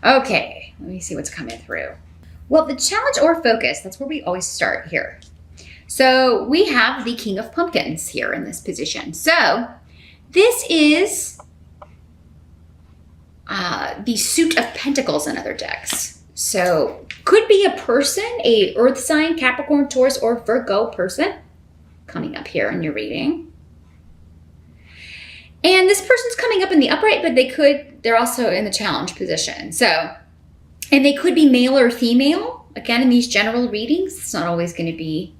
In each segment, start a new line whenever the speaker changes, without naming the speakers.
Okay, let me see what's coming through. Well, the challenge or focus, that's where we always start here. So we have the King of Pumpkins here in this position. So this is the Suit of Pentacles in other decks. So could be a person, a Earth sign, Capricorn, Taurus, or Virgo person coming up here in your reading. And this person's coming up in the upright, but they're also in the challenge position. So, and they could be male or female. Again, in these general readings, it's not always going to be,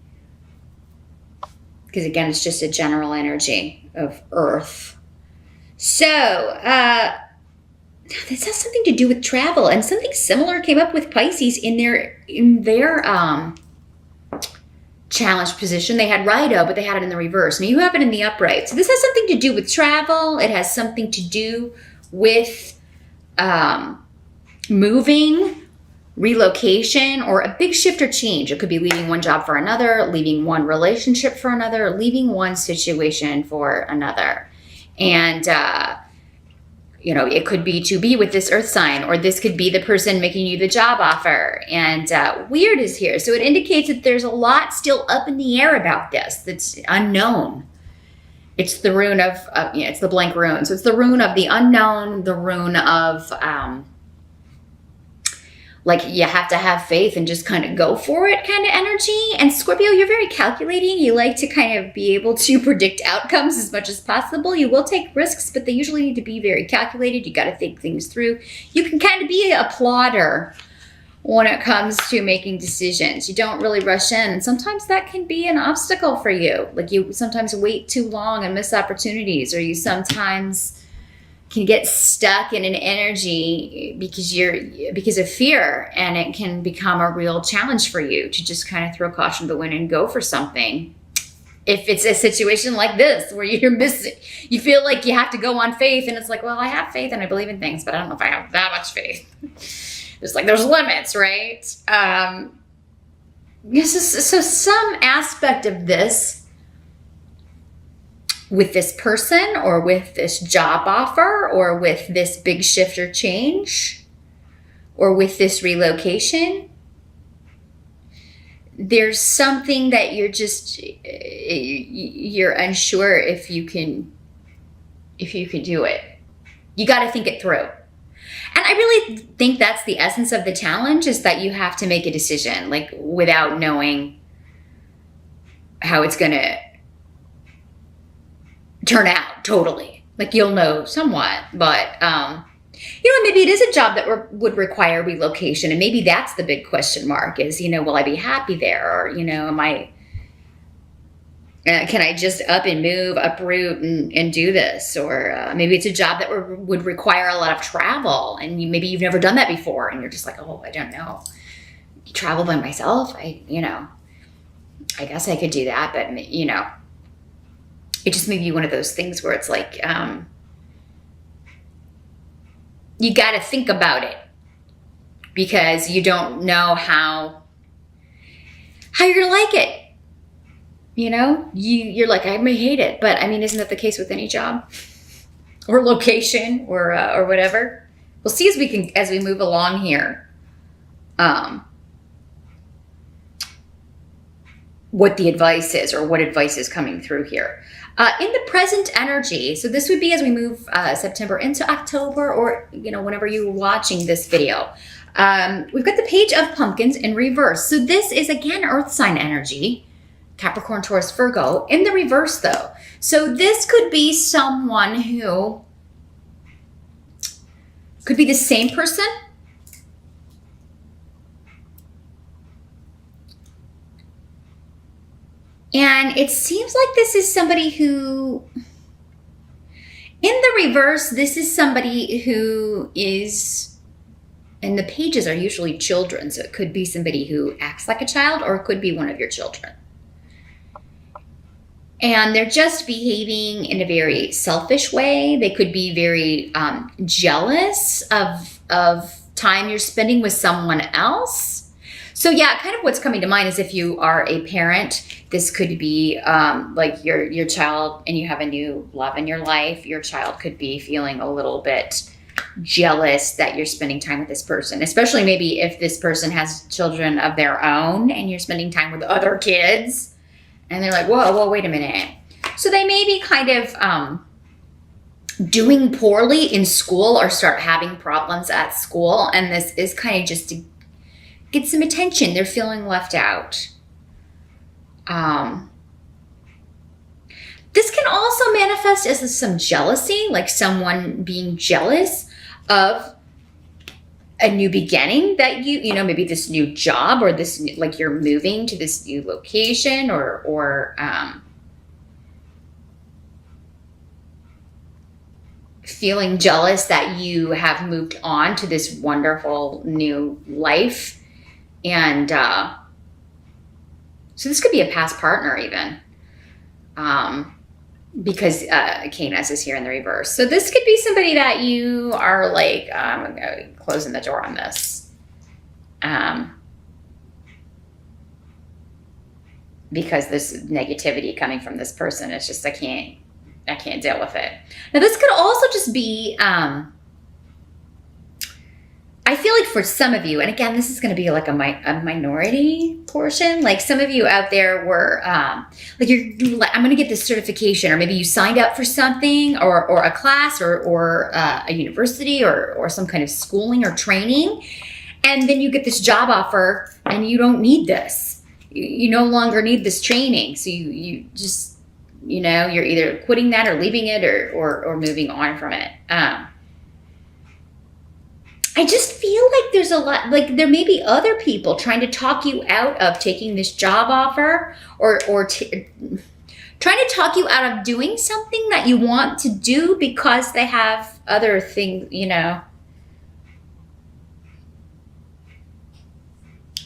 because again, it's just a general energy of Earth. So, this has something to do with travel, and something similar came up with Pisces in their challenge position. They had Rido, but they had it in the reverse. Now you have it in the upright. So this has something to do with travel. It has something to do with moving, relocation, or a big shift or change. It could be leaving one job for another, leaving one relationship for another, leaving one situation for another. And, it could be to be with this Earth sign, or this could be the person making you the job offer. And weird is here. So it indicates that there's a lot still up in the air about this that's unknown. It's the rune of, it's the blank rune. So it's the rune of the unknown, the rune of, you have to have faith and just kind of go for it kind of energy. And Scorpio, you're very calculating. You like to kind of be able to predict outcomes as much as possible. You will take risks, but they usually need to be very calculated. You got to think things through. You can kind of be a plodder when it comes to making decisions. You don't really rush in. And sometimes that can be an obstacle for you. Like you sometimes wait too long and miss opportunities, or you sometimes can get stuck in an energy because of fear, and it can become a real challenge for you to just kind of throw caution to the wind and go for something. If it's a situation like this where you're missing, you feel like you have to go on faith, and it's like, well, I have faith and I believe in things, but I don't know if I have that much faith. There's limits, right? So some aspect of this, with this person, or with this job offer, or with this big shift or change, or with this relocation, there's something that you're unsure if you can do it. You got to think it through. And I really think that's the essence of the challenge, is that you have to make a decision, like without knowing how it's going to turn out totally. Like you'll know somewhat, but maybe it is a job that would require relocation, and maybe that's the big question mark is, will I be happy there, or am I can I just up and move, uproot and do this, or maybe it's a job that would require a lot of travel, and maybe you've never done that before, and you're just like, oh, I don't know, travel by myself. I guess I could do that, but it just may be one of those things where it's like, you got to think about it, because you don't know how you're going to like it. You're like, I may hate it, but isn't that the case with any job or location or whatever? We'll see as we move along here, what the advice is, or what advice is coming through here. In the present energy, so this would be as we move September into October, or whenever you're watching this video, we've got the Page of Pumpkins in reverse. So this is again Earth sign energy, Capricorn, Taurus, Virgo, in the reverse though. So this could be someone who could be the same person, and it seems like this is somebody who, in the reverse, this is somebody who is, and the pages are usually children, so it could be somebody who acts like a child, or it could be one of your children. And they're just behaving in a very selfish way. They could be very jealous of time you're spending with someone else. So yeah, kind of what's coming to mind is if you are a parent, this could be like your child, and you have a new love in your life. Your child could be feeling a little bit jealous that you're spending time with this person, especially maybe if this person has children of their own and you're spending time with other kids and they're like, whoa, wait a minute. So they may be kind of doing poorly in school or start having problems at school. And this is kind of just to get some attention. They're feeling left out. This can also manifest as some jealousy, like someone being jealous of a new beginning that you know, maybe this new job or this, like you're moving to this new location or feeling jealous that you have moved on to this wonderful new life. And so this could be a past partner even. Because Canis is here in the reverse. So this could be somebody that you are like, I'm closing the door on this. Because this negativity coming from this person, it's just, I can't deal with it. Now this could also just be, I feel like for some of you, and again, this is going to be like a minority portion. Like some of you out there were like, I'm going to get this certification, or maybe you signed up for something or a class or a university or some kind of schooling or training. And then you get this job offer and you don't need this. You no longer need this training. So you just, you know, you're either quitting that or leaving it or moving on from it. I just feel like there's a lot, like there may be other people trying to talk you out of taking this job offer or trying to talk you out of doing something that you want to do because they have other things, you know,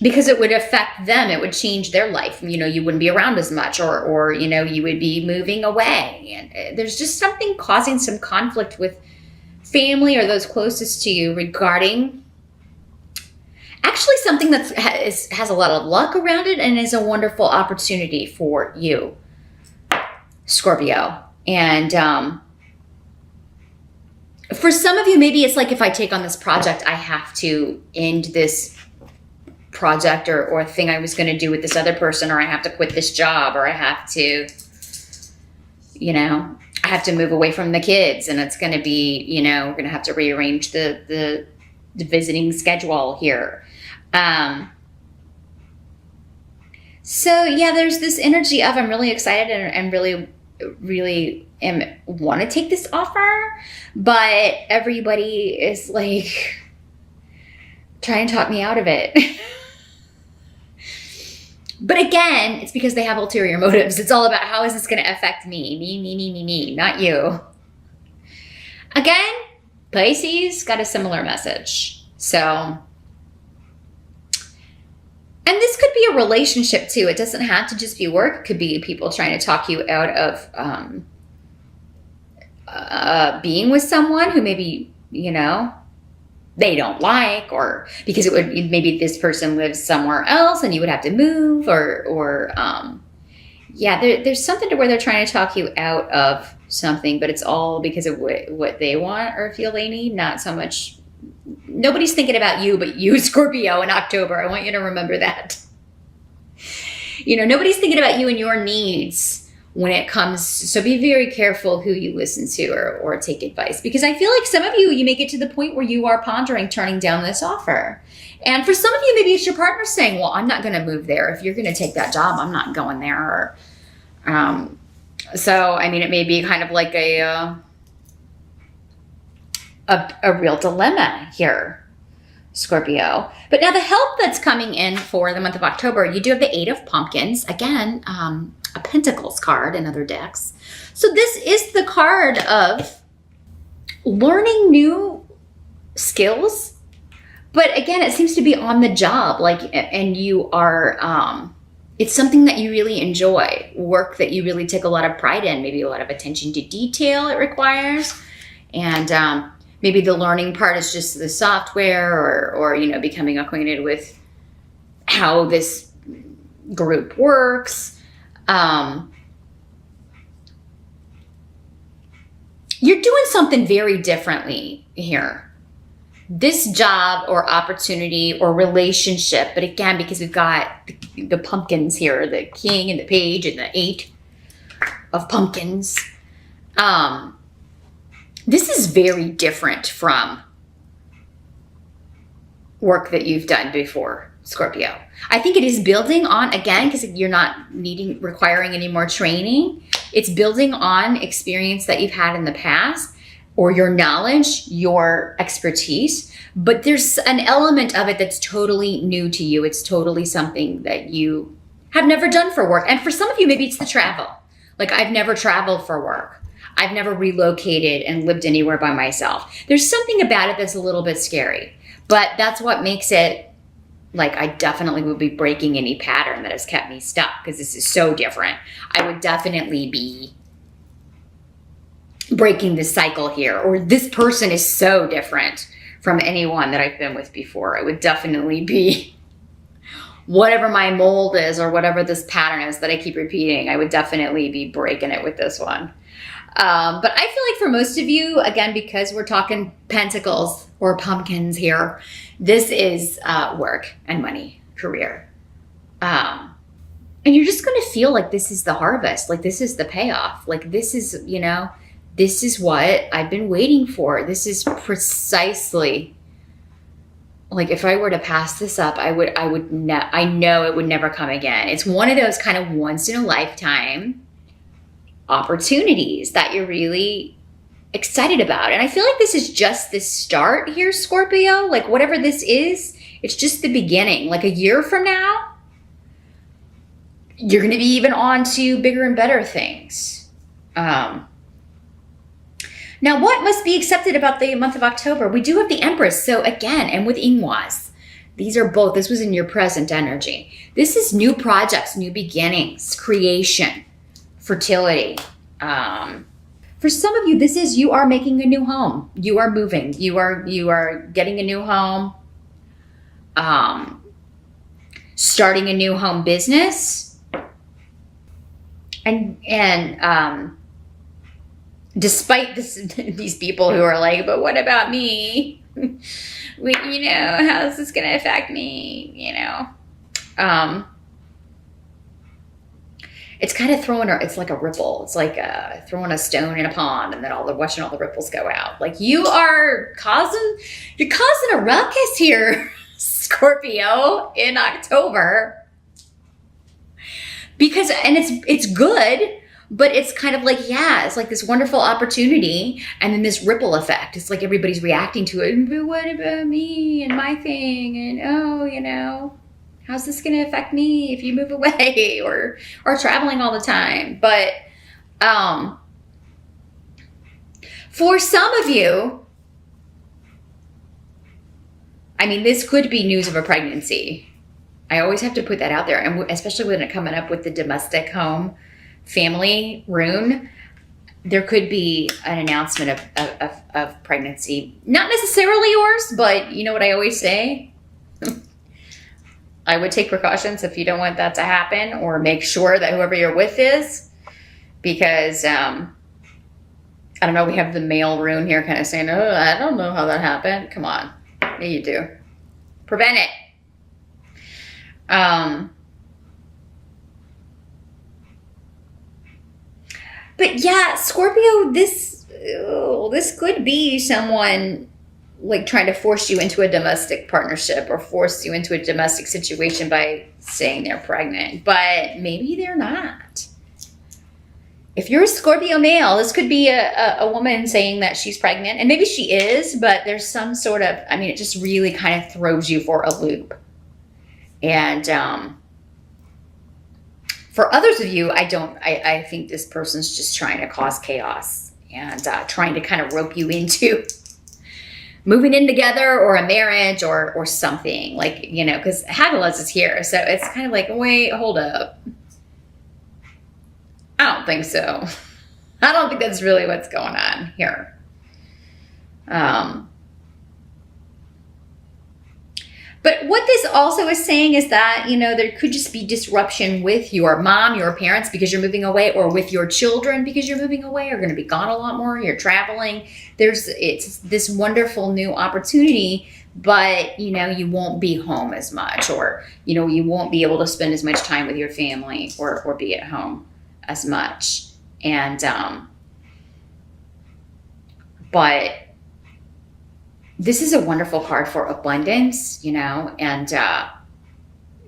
because it would affect them. It would change their life. You know, you wouldn't be around as much or you know, you would be moving away. And there's just something causing some conflict with family or those closest to you regarding actually something that has a lot of luck around it and is a wonderful opportunity for you, Scorpio. And for some of you, maybe it's like, if I take on this project, I have to end this project or thing I was going to do with this other person, or I have to quit this job, or I have to, you know, I have to move away from the kids, and it's going to be, you know, we're going to have to rearrange the visiting schedule here. So yeah, there's this energy of, I'm really excited and really want to take this offer, but everybody is like trying to talk me out of it. But again, it's because they have ulterior motives. It's all about, how is this going to affect me? Me, not you. Again, Pisces got a similar message. So, and this could be a relationship too. It doesn't have to just be work. It could be people trying to talk you out of being with someone who maybe, you know, they don't like, or because it would, maybe this person lives somewhere else and you would have to move or yeah, there's something to where they're trying to talk you out of something, but it's all because of what they want or feel they need, not so much, nobody's thinking about you, but you, Scorpio, in October. I want you to remember that. You know, nobody's thinking about you and your needs when it comes, so be very careful who you listen to or take advice, because I feel like some of you may get to the point where you are pondering turning down this offer. And for some of you, maybe it's your partner saying, well, I'm not going to move there. If you're going to take that job, I'm not going there. So, I mean, it may be kind of like a real dilemma here, Scorpio. But now the help that's coming in for the month of October, you do have the 8 of Pumpkins. Again, a Pentacles card in other decks. So this is the card of learning new skills. But again, it seems to be on the job, like, and you are, it's something that you really enjoy, work that you really take a lot of pride in, maybe a lot of attention to detail it requires. And maybe the learning part is just the software or you know, becoming acquainted with how this group works. You're doing something very differently here. This job or opportunity or relationship, but again, because we've got the pumpkins here, the king and the page and the 8 of pumpkins, this is very different from work that you've done before, Scorpio. I think it is building on, again, because you're not requiring any more training. It's building on experience that you've had in the past, or your knowledge, your expertise. But there's an element of it that's totally new to you. It's totally something that you have never done for work. And for some of you, maybe it's the travel. Like, I've never traveled for work. I've never relocated and lived anywhere by myself. There's something about it that's a little bit scary. But that's what makes it, like, I definitely would be breaking any pattern that has kept me stuck, because this is so different. I would definitely be breaking the cycle here, or this person is so different from anyone that I've been with before. I would definitely be, whatever my mold is or whatever this pattern is that I keep repeating, I would definitely be breaking it with this one. But I feel like for most of you, again, because we're talking pentacles or pumpkins here, this is work and money, career. And you're just going to feel like this is the harvest. Like, this is the payoff. Like, this is, you know, this is what I've been waiting for. This is precisely, like, if I were to pass this up, I know it would never come again. It's one of those kind of once in a lifetime opportunities that you're really excited about. And I feel like this is just the start here, Scorpio. Like, whatever this is, it's just the beginning. Like, a year from now, you're going to be even on to bigger and better things. Now, what must be accepted about the month of October? We do have the Empress. So again, and with Ingwas, these are both, this was in your present energy. This is new projects, new beginnings, creation, fertility. For some of you, this is, you are making a new home. You are moving. You are getting a new home. Starting a new home business. And despite this, these people who are like, but what about me? You know, how's this going to affect me? You know, it's kind of it's like a ripple. It's like throwing a stone in a pond, and then watching all the ripples go out. Like, you're causing a ruckus here, Scorpio, in October. Because, and it's good, but it's kind of like, yeah, it's like this wonderful opportunity, and then this ripple effect. It's like everybody's reacting to it. But what about me and my thing? And, oh, you know, how's this going to affect me if you move away or traveling all the time? But for some of you, I mean, this could be news of a pregnancy. I always have to put that out there, and especially when it coming up with the domestic home family rune, there could be an announcement of pregnancy. Not necessarily yours, but you know what I always say? I would take precautions if you don't want that to happen, or make sure that whoever you're with is, because I don't know, we have the male rune here kind of saying, oh, I don't know how that happened. Come on. Yeah, you do. Prevent it. But yeah, Scorpio, this could be someone like trying to force you into a domestic partnership or force you into a domestic situation by saying they're pregnant, but maybe they're not. If you're a Scorpio male, this could be a woman saying that she's pregnant, and maybe she is, but there's some sort of, I mean, it just really kind of throws you for a loop. And for others of you, I think this person's just trying to cause chaos and trying to kind of rope you into moving in together or a marriage or something, like, you know, because Hagalaz is here. So it's kind of like, wait, hold up. I don't think so. I don't think that's really what's going on here. But what this also is saying is that, there could just be disruption with your mom, your parents, because you're moving away, or with your children because you're moving away, or going to be gone a lot more. You're traveling. It's this wonderful new opportunity, but, you won't be home as much, or, you won't be able to spend as much time with your family or be at home as much. And, but this is a wonderful card for abundance, and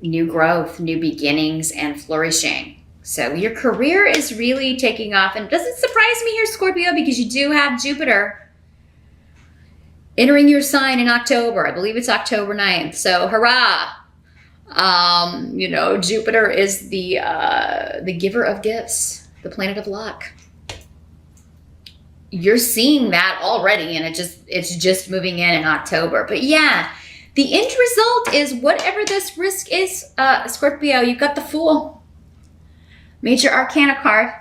new growth, new beginnings, and flourishing. So your career is really taking off. And it doesn't surprise me here, Scorpio, because you do have Jupiter entering your sign in October. I believe it's October 9th. So hurrah. Jupiter is the giver of gifts, the planet of luck. You're seeing that already, and it's just moving in October. But yeah, the end result is whatever this risk is, Scorpio, you've got the Fool. Major Arcana card.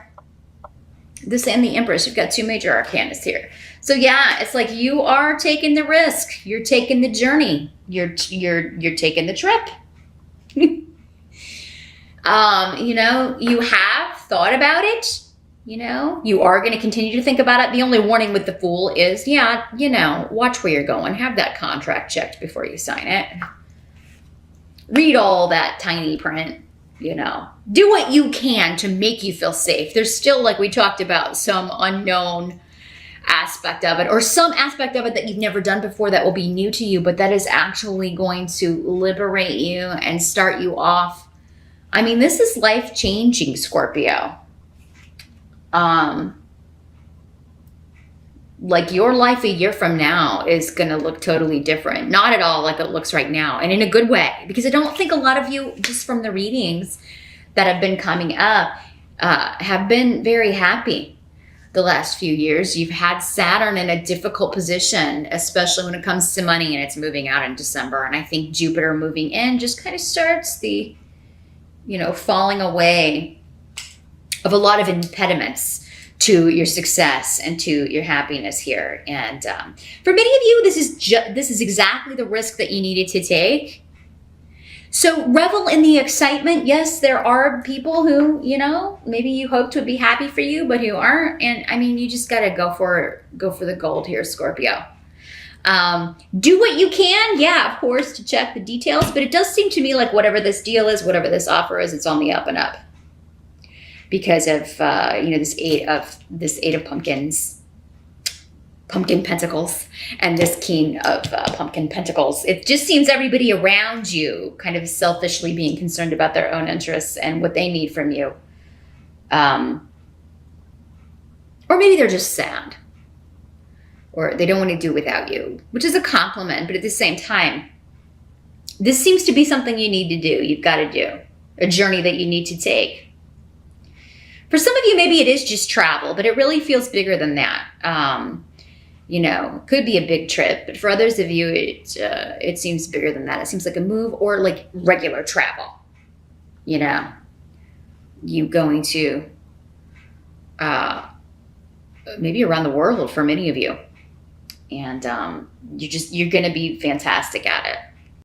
This and the Empress. You've got two major arcanas here. So yeah, it's like you are taking the risk. You're taking the journey. You're taking the trip. You have thought about it. You are going to continue to think about it. The only warning with the Fool is, watch where you're going. Have that contract checked before you sign it. Read all that tiny print, Do what you can to make you feel safe. There's still, like we talked about, some unknown aspect of it, or some aspect of it that you've never done before that will be new to you, but that is actually going to liberate you and start you off. I mean, this is life-changing, Scorpio. Like your life a year from now is going to look totally different. Not at all like it looks right now, and in a good way, because I don't think a lot of you, just from the readings that have been coming up, have been very happy the last few years. You've had Saturn in a difficult position, especially when it comes to money, and it's moving out in December. And I think Jupiter moving in just kind of starts the, falling away of a lot of impediments to your success and to your happiness here. And for many of you, this is exactly the risk that you needed to take. So revel in the excitement. Yes, there are people who, maybe you hoped would be happy for you, but who aren't. And I mean, you just got to go for the gold here, Scorpio. Do what you can, yeah, of course, to check the details. But it does seem to me like whatever this deal is, whatever this offer is, it's on the up and up. Because of this eight of pumpkins, pumpkin pentacles, and this king of pumpkin pentacles. It just seems everybody around you kind of selfishly being concerned about their own interests and what they need from you, or maybe they're just sad, or they don't want to do without you, which is a compliment. But at the same time, this seems to be something you need to do. You've got to do a journey that you need to take. For some of you, maybe it is just travel, but it really feels bigger than that. Could be a big trip, but for others of you, it seems bigger than that. It seems like a move or like regular travel. You going to maybe around the world for many of you, and you're going to be fantastic at it.